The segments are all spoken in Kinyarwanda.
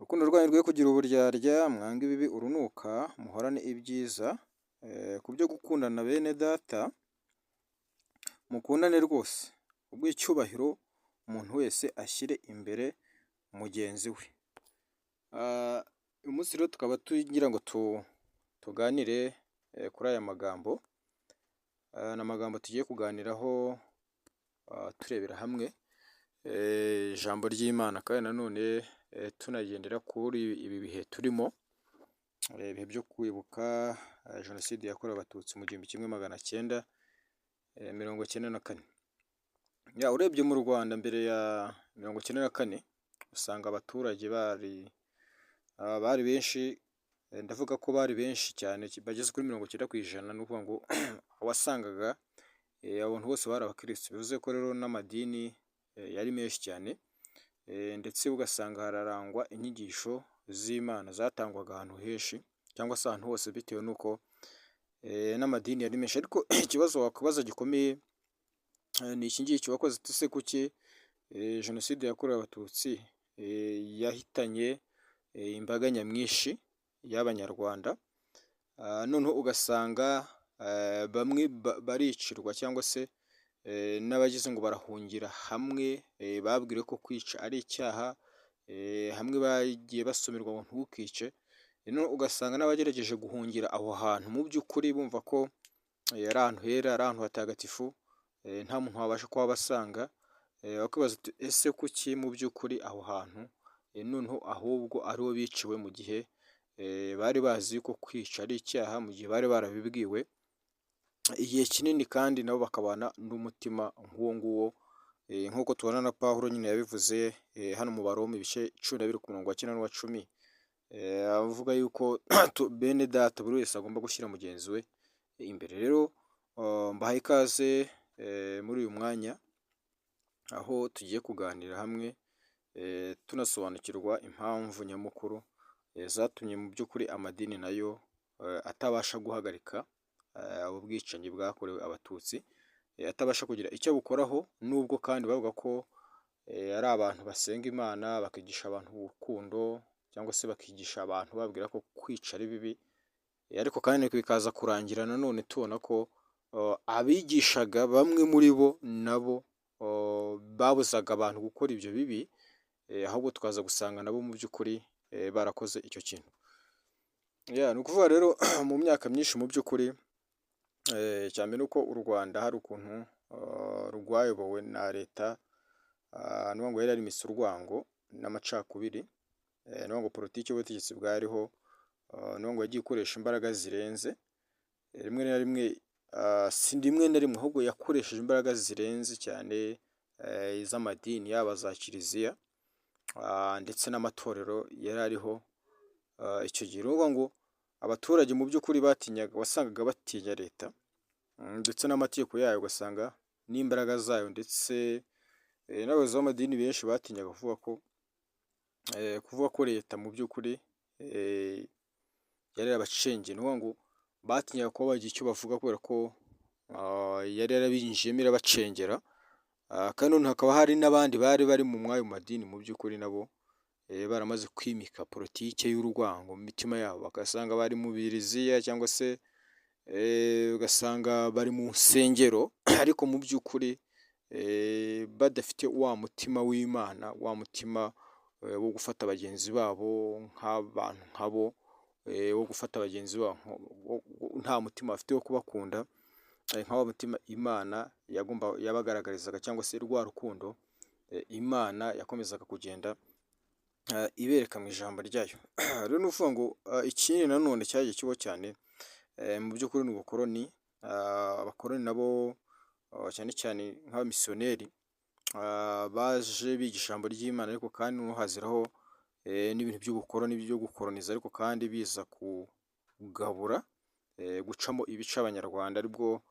Urukundo rwanyu rwe kugira uburyarya, mwange ibibi urunuka, muhorane ibyiza. Ku byo gukundana bene data, mukundane rwose. Ubw'icyubahiro umuntu wese ashyire imbere mugenzi we. Uyu munsi rero tukaba tugira ngo tuganire kuri aya magambo. Ni amagambo tugiye kuganiraho turebera hamwe ijambo ry'Imana, kandi nanone tunagendera kuri ibi bihe turimo, ibihe byo kwibuka jenoside yakorewe abatutsi mu 1994. Urebye mu Rwanda mbere ya 1994 usanga abaturage bari benshi, ndavuga ko bari benshi cyane bageze kuri 90%. ni ukuvuga ngo wasangaga abantu bose bari abakirisitu, bivuze ko rero n'amadini yari menshi cyane, ndetse ugasanga hararangwa inyigisho z'Imana zatangwaga ahantu henshi cyangwa se ahantu hose, bitewe n'uko n'amadini yari menshi. Ariko ikibazo wakwibaza gikomeye ni iki ngiki, wakoze ese kuki jenoside yakorewe abatutsi yahitanye imbaga nyamwinshi y'abanyarwanda, noneho ugasanga bamwe baricirwa cyangwa se n'abagize ngo barahungira hamwe, babwire ko kwica ari icyaha, hamwe bagiye basomerwa ngo ntukice. Ugasanga n'abagerageje guhungira aho hantu mu by'ukuri bumva ko ari ahantu hera, ari ahantu hatagatifu, nta muntu wabasha kuhabasanga. Bakibaza ese kuki mu by'ukuri aho hantu noneho ahubwo ariho biciwe, mu gihe bari bazi ko kwica ari icyaha, mu gihe bari barabibwiwe igihe kinini, kandi nabo bakabana n'umutima nk'uwo nguwo, nk'uko tubona na Pawulo nyine yabivuze hano mu Baroma ibice 12:9-10, avuga yuko bene data buri wese agomba gushyira mugenzi we imbere. Rero mbahaye ikaze muri uyu mwanya, aho tugiye kuganira hamwe tunasobanukirwa impamvu nyamukuru zatumye mu by'ukuri amadini nayo atabasha guhagarika ubwicanyi bwakorewe abatutsi, atabasha kugira icyo bukoraho, nubwo kandi bavuga ko ari abantu basenga Imana, bakigisha abantu urukundo, cyangwa se bakigisha abantu babwira ko kwica ari bibi. Ariko kandi bikaza kurangira nanone tubona ko abigishaga bamwe muri bo nabo babuzaga abantu gukora ibyo bibi, ahubwo tukaza gusanga nabo mu by'ukuri barakoze icyo kintu. Ni ukuvuga rero mu myaka myinshi mu by'ukuri, cyane nuko u Rwanda hari ukuntu rwayobowe na leta, n'uwo ngo yari yarimise urwango n'amacakubiri, n'uwo ngo politiki y'ubutegetsi bwariho, n'uwo ngo yagiye ikoresha imbaraga zirenze, rimwe na rimwe, si rimwe na rimwe ahubwo yakoresheje imbaraga zirenze cyane iz'amadini, yaba za kiliziya ndetse n'amatorero yari ariho icyo gihe. Urumva ngo abaturage mu by'ukuri wasangaga batinya leta, ndetse n'amategeko yayo, ugasanga n'imbaraga zayo, ndetse n'abayobozi b'amadini benshi batinyaga kuvuga ko leta mu by'ukuri yari yarabacengeye. Ni ukuvuga ngo batinyaga kuba bagira icyo bavuga, kubera ko yari yarabinjiyemo irabacengera. Kandi noneho hakaba hari n'abandi bari mu mwayo madini mu by'ukuri nabo baramaze kwimika politike y'urwango mu mitima yabo, bagasanga bari mu biriziya cyangwa se ugasanga bari mu nsengero, ariko mu by'ukuri badafite wa mutima w'Imana, wa mutima wo gufata bagenzi babo nk'abantu nkabo, wo gufata bagenzi babo nta mutima bafite wo kubakunda, nk'awa mutima Imana yabagaragarizaga, cyangwa se rwa rukundo Imana yakomezaga kugenda ibereka mu ijambo ryayo. Rero ni ukuvuga ngo ikindi nanone cyagiye kibaho cyane mu by'ukuri ni ubukoroni. Abakoroni nabo cyane cyane nk'abamisiyoneri baje bigisha ijambo ry'Imana, ariko kandi haziraho n'ibintu by'ubukoroni byo gukoroniza, ariko kandi biza kugabura, gucamo ibice abanyarwanda, aribwo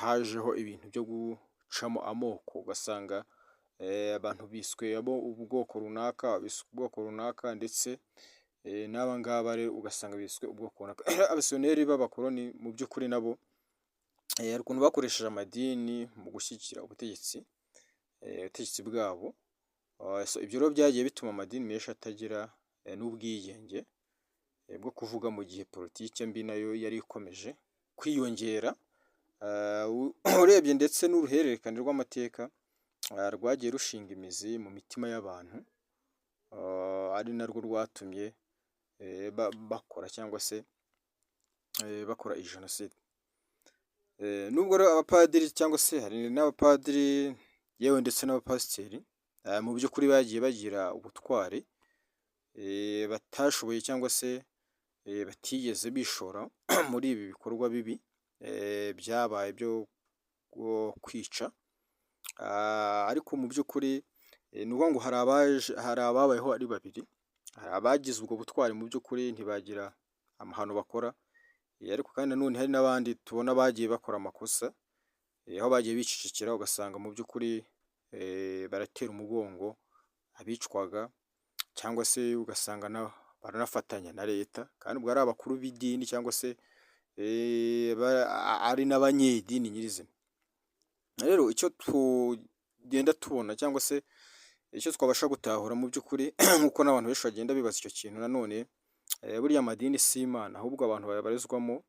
hajeho ibintu byo gucamo amoko, ugasanga abantu biswe ubwoko runaka, ndetse n'aba ngaba rero ugasanga biswe ubwoko runaka. Abamisiyoneri b'abakoroni mu by'ukuri nabo hari ukuntu bakoresheje amadini mu gushyigikira ubutegetsi bwabo. Ibyo rero byagiye bituma amadini menshi atagira n'ubwigenge bwo kuvuga mu gihe politike mbi nayo yari ikomeje kwiyongera. Urebye ndetse n'uruhererekane rw'amateka rwagiye rushinga imizi mu mitima y'abantu, ari narwo rwatumye bakora cyangwa se bakora iyi jenoside. Nubwo rero abapadiri cyangwa se hari n'abapadiri yewe ndetse n'abapasiteri mu by'ukuri bagiye bagira ubutwari, batashoboye cyangwa se batigeze bishora muri ibi bikorwa bibi byabaye byo kwica, ariko mu by'ukuri ni ukuvuga ngo hari ababayeho ari babiri, hari abagize ubwo butwari mu by'ukuri ntibagira amahano bakora, ariko kandi nanone hari n'abandi tubona bagiye bakora amakosa, aho bagiye bicecekera ugasanga mu by'ukuri baratera umugongo abicwaga, cyangwa se ugasanga baranafatanya na leta, kandi ubwo ari abakuru b'idini cyangwa se ari n'abanyedini nyirizina. Rero icyo tugenda tubona cyangwa se icyo twabasha gutahura mu by'ukuri nk'uko n'abantu benshi bagenda bibaza icyo kintu nanone, buriya amadini si Imana ahubwo abantu bayabarizwamo,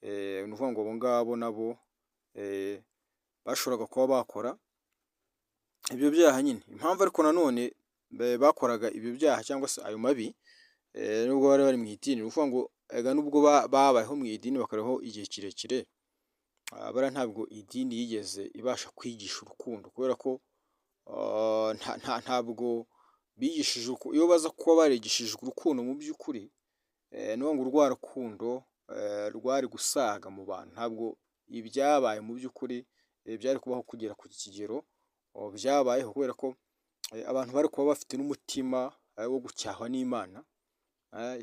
ni ukuvuga ngo abo ngabo nabo bashoboraga kuba bakora ibyo byaha nyine. Impamvu ariko nanone bakoraga ibyo byaha cyangwa se ayo mabi, nubwo bari bari mu idini, ni ukuvuga ngo nubwo babayeho mu idini bakabaho igihe kirekire, bariya ntabwo idini yigeze ibasha kwigisha urukundo, kubera ko ntabwo bigishije iyo baza kuba barigishijwe urukundo mu by'ukuri, ni ukuvuga ngo rwa rukundo rwari gusaga mu bantu, ntabwo ibyabaye mu by'ukuri byari kubaho kugera ku kigero byabayeho, kubera ko abantu bari kuba bafite n'umutima wo gucyahwa n'Imana.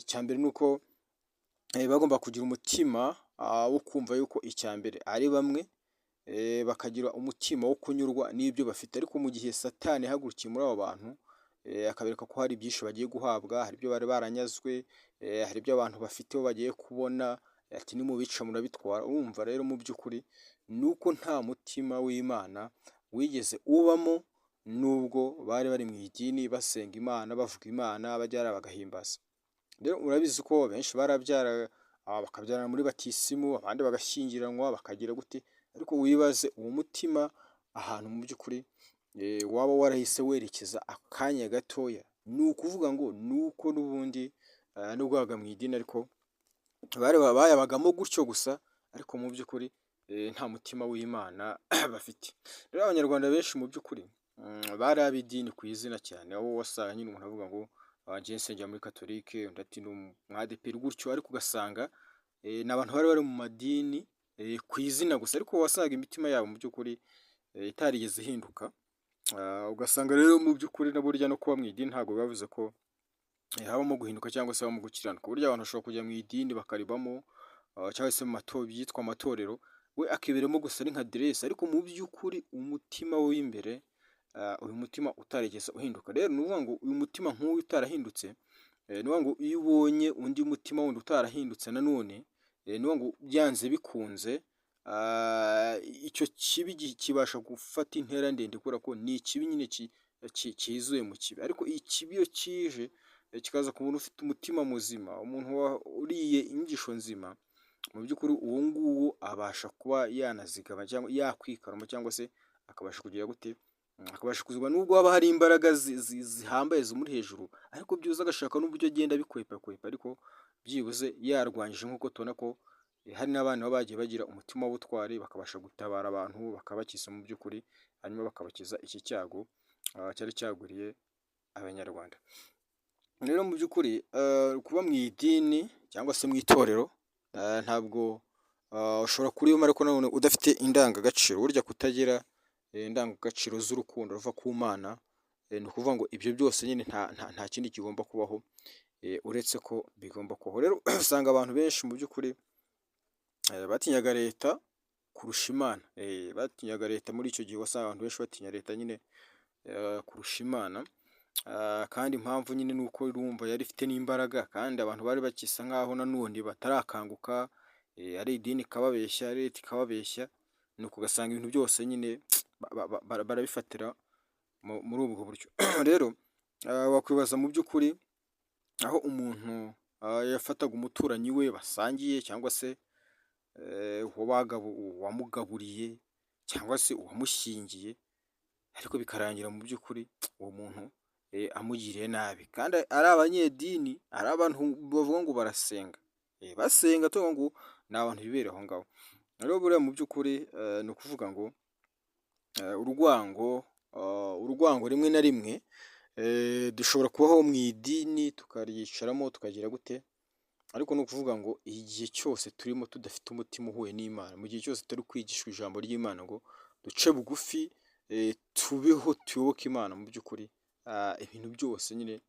Icya mbere ni uko bagomba kugira umutima wo kumva yuko icya mbere ari bamwe, bakagira umutima wo kunyurwa n'ibyo bafite, ariko mu gihe Satani yahagurukiye muri abo bantu akabereka ko hari byinshi bagiye guhabwa, hari ibyo bari baranyazwe, hari ibyo abantu bafite bagiye kubona, ati nimubica murabitwara. Urumva rero mu by'ukuri ni uko nta mutima w'Imana wigeze ubamo, nubwo bari bari mu idini basenga Imana, bavuga Imana, bajya bagahimbaza. Rero urabizi ko benshi barabyara bakabyarana muri batisimu, abandi bagashyingiranwa bakagira gute, ariko wibaze uwo mutima ahantu mu by'ukuri waba warahise werekeza akanya gatoya, ni ukuvuga ngo ni uko n'ubundi nubwo babaga mu idini ariko bayabagamo gutyo gusa, ariko mu by'ukuri nta mutima w'Imana bafite. Rero abanyarwanda benshi mu by'ukuri bari ab'idini ku izina cyane, aho wasanga nyine umuntu avuga ngo njye nsengera muri Katolike, undi ati ni umwadeperi gutyo, ariko ugasanga ni abantu bari bari mu madini ku izina gusa, ariko wasanga imitima yabo mu by'ukuri itarigeze ihinduka. Ugasanga rero mu by'ukuri na burya no kuba mu idini ntabwo bivuze ko habamo guhinduka cyangwa se habamo gukiranuka. Burya abantu bashobora kujya mu idini bakaribamo, cyangwa se byitwa amatorero, we akiberamo gusa ari nka deresi, ariko mu by'ukuri umutima w'imbere, uyu mutima utarigeze uhinduka. Rero ni ukuvuga ngo uyu mutima nk'uyu utarahindutse, ni ukuvuga ngo iyo ubonye undi mutima wundi utarahindutse nanone, ni ukuvuga ngo byanze bikunze icyo kibi kibasha gufata intera ndende, kubera ko ni ikibi nyine kizuye mu kibi. Ariko ikibi iyo kije kikaza ku muntu ufite umutima muzima, umuntu uriye inyigisho nzima, mu by'ukuri uwo nguwo abasha kuba yanazigama cyangwa yakwikaruma, cyangwa se akabasha kugira gute, akabasha kuzigama nubwo haba hari imbaraga zihambaye zimuri hejuru, ariko byibuze agashaka n'uburyo agenda bikwepa, ariko byibuze yarwanyije, nk'uko tubona ko hari n'abana baba bagiye bagira umutima w'ubutwari, bakabasha gutabara abantu bakabakiza mu by'ukuri, hanyuma bakabakiza iki cyago cyari cyaguriye abanyarwanda. Rero mu by'ukuri kuba mu idini cyangwa se mu itorero ntabwo ushobora kuribamo ariko nanone udafite indangagaciro. Burya kutagira indangagaciro z'urukundo ruva ku Mana, ni ukuvuga ngo ibyo byose nyine nta kindi kigomba kubaho uretse ko bigomba kubaho. Rero usanga abantu benshi mu by'ukuri batinyaga leta kurusha Imana, batinyaga leta. Muri icyo gihe wasanga abantu benshi batinya leta nyine kurusha Imana, kandi impamvu nyine ni uko urumva yari ifite n'imbaraga, kandi abantu bari bakisa nk'aho nanone batarakanguka, ari idini ikababeshya, ari leta ikababeshya, ni uko ugasanga ibintu byose nyine barabifatira muri ubwo buryo. Rero wakwibaza mu by'ukuri aho umuntu yafataga umuturanyi we basangiye cyangwa se uwamugaburiye cyangwa se uwamushyingiye, ariko bikarangira mu by'ukuri uwo muntu amugiriye nabi, kandi ari abanyedini, ari abantu bavuga ngo barasenga, basenga tuvuga ngo ni abantu bibereye aho ngaho. Rero buriya mu by'ukuri ni ukuvuga ngo urwango rimwe na rimwe dushobora kubaho mu idini tukaryicaramo tukagira gute, ariko ni ukuvuga ngo igihe cyose turimo tudafite umutima uhuye n'Imana, mu gihe cyose turi kwigishwa ijambo ry'Imana ngo duce bugufi, tubeho tuyoboke Imana, mu by'ukuri ibintu byose nyine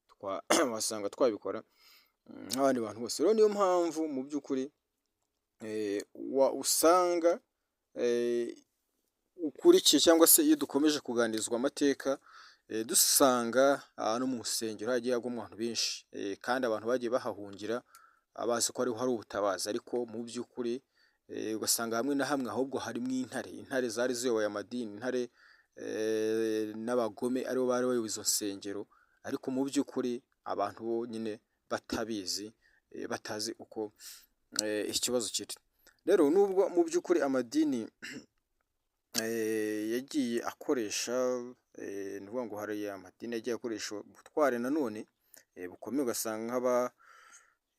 wasanga twabikora nk'abandi bantu bose. Rero niyo mpamvu mu by'ukuri usanga ukurikiye cyangwa se iyo dukomeje kuganirizwa amateka dusanga no mu nsengero hagiye hagwamo abantu benshi, kandi abantu bagiye bahahungira bazi ko hari ubutabazi, ariko mu by'ukuri ugasanga hamwe na hamwe ahubwo harimo intare zari ziyoboye amadini, intare n'abagome aribo bari bayoboye izo nsengero, ariko mu by'ukuri abantu bo nyine batabizi, batazi uko ikibazo kiri. Rero nubwo mu by'ukuri amadini yagiye akoresha, ni ukuvuga ngo hari amadini yagiye akoresha ubutware nanone bukomeye, ugasanga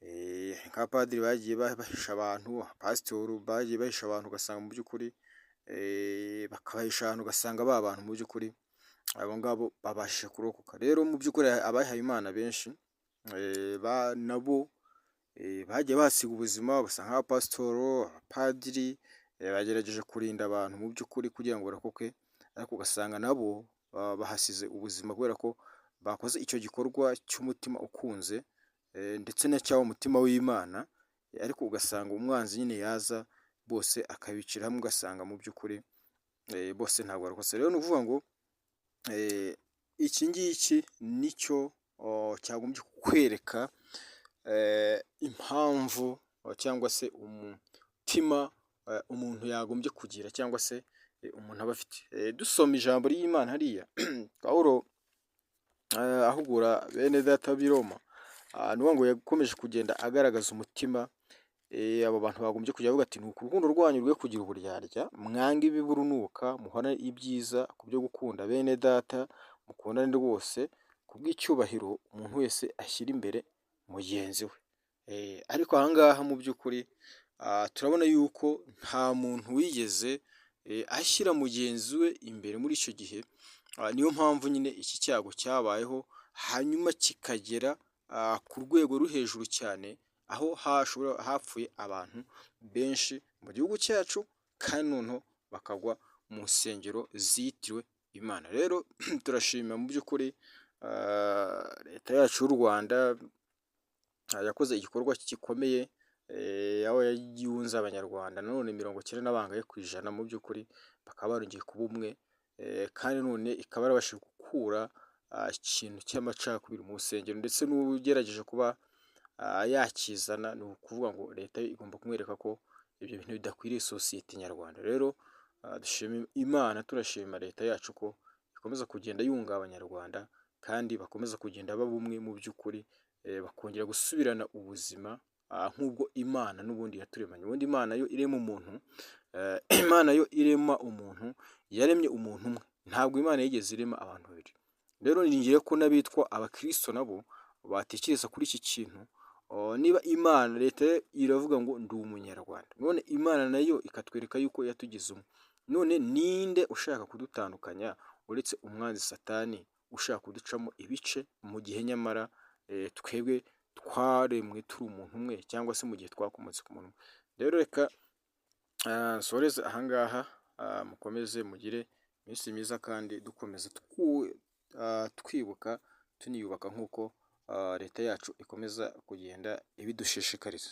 nk'abapadiri bagiye bahisha abantu, abapasitori bagiye bahisha abantu, ugasanga mu by'ukuri bakabahisha abantu, ugasanga ba bantu mu by'ukuri abo ngabo babashije kurokoka. Rero mu by'ukuri abahaye Imana benshi nabo bagiye basiga ubuzima, basanga nk'abapasitori, abapadiri bagerageje kurinda abantu mu by'ukuri kugira ngo barokoke, ariko ugasanga nabo bahasize ubuzima kubera ko bakoze icyo gikorwa cy'umutima ukunze ndetse na cyawo umutima w'Imana, ariko ugasanga umwanzi nyine yaza bose akabicira hamwe, ugasanga mu by'ukuri bose ntabwo barokotse. Rero ni ukuvuga ngo iki ngiki nicyo cyagombye kukwereka impamvu cyangwa se umutima umuntu yagombye kugira cyangwa se umuntu aba afite. Dusoma ijambo ry'Imana hariya Pawulo ahugura bene data b'i Roma, ni ukuvuga ngo yakomeje kugenda agaragaza umutima abo bantu bagombye kujya bavuga ati: "Nuko urukundo rwanyu rwe kugira uburyarya, mwange ibiburunuka, muhorane ibyiza ku byo gukunda bene data, mukundane rwose, ku bw'icyubahiro umuntu wese ashyira imbere mugenzi we." Ariko aha ngaha mu by'ukuri turabona yuko nta muntu wigeze ashyira mugenzi we imbere muri icyo gihe. Niyo mpamvu nyine iki cyago cyabayeho, hanyuma kikagera ku rwego ruri hejuru cyane, aho hapfuye abantu benshi mu gihugu cyacu, kandi noneho bakagwa mu nsengero zitiriwe Imana. Rero turashimira mu by'ukuri leta yacu y'u Rwanda yakoze igikorwa gikomeye, aho yunze abanyarwanda nanone 90% mu by'ukuri bakaba barongeye kuba umwe, kandi none ikaba yarabashije gukura ikintu cy'amacakubiri mu nsengero, ndetse n'ugerageje kuba yakizana, ni ukuvuga ngo leta igomba kumwereka ko ibyo bintu bidakwiriye sosiyete nyarwanda. Rero dushima Imana, turashima leta yacu ko ikomeza kugenda yunga abanyarwanda, kandi bakomeza kugenda baba umwe mu by'ukuri, bakongera gusubirana ubuzima nk'ubwo Imana n'ubundi yaturemanye. Ubundi Imana yo irema umuntu, Imana yo irema umuntu yaremye umuntu umwe, ntabwo Imana yigeze irema abantu babiri. Rero ningire ko n'abitwa abakristo nabo batekereza kuri iki kintu. Niba Imana leta iravuga ngo ndi umunyarwanda, none Imana nayo ikatwereka yuko yatugize umwe, none ninde ushaka kudutandukanya uretse umwanzi Satani ushaka kuducamo ibice, mu gihe nyamara twebwe twaremwe turi umuntu umwe, cyangwa se mu gihe twakomotse ku muntu umwe. Rero reka nsoreze aha ngaha, mukomeze mugire iminsi myiza, kandi dukomeza twibuka tuniyubaka nk'uko leta yacu ikomeza kugenda ibidushishikariza.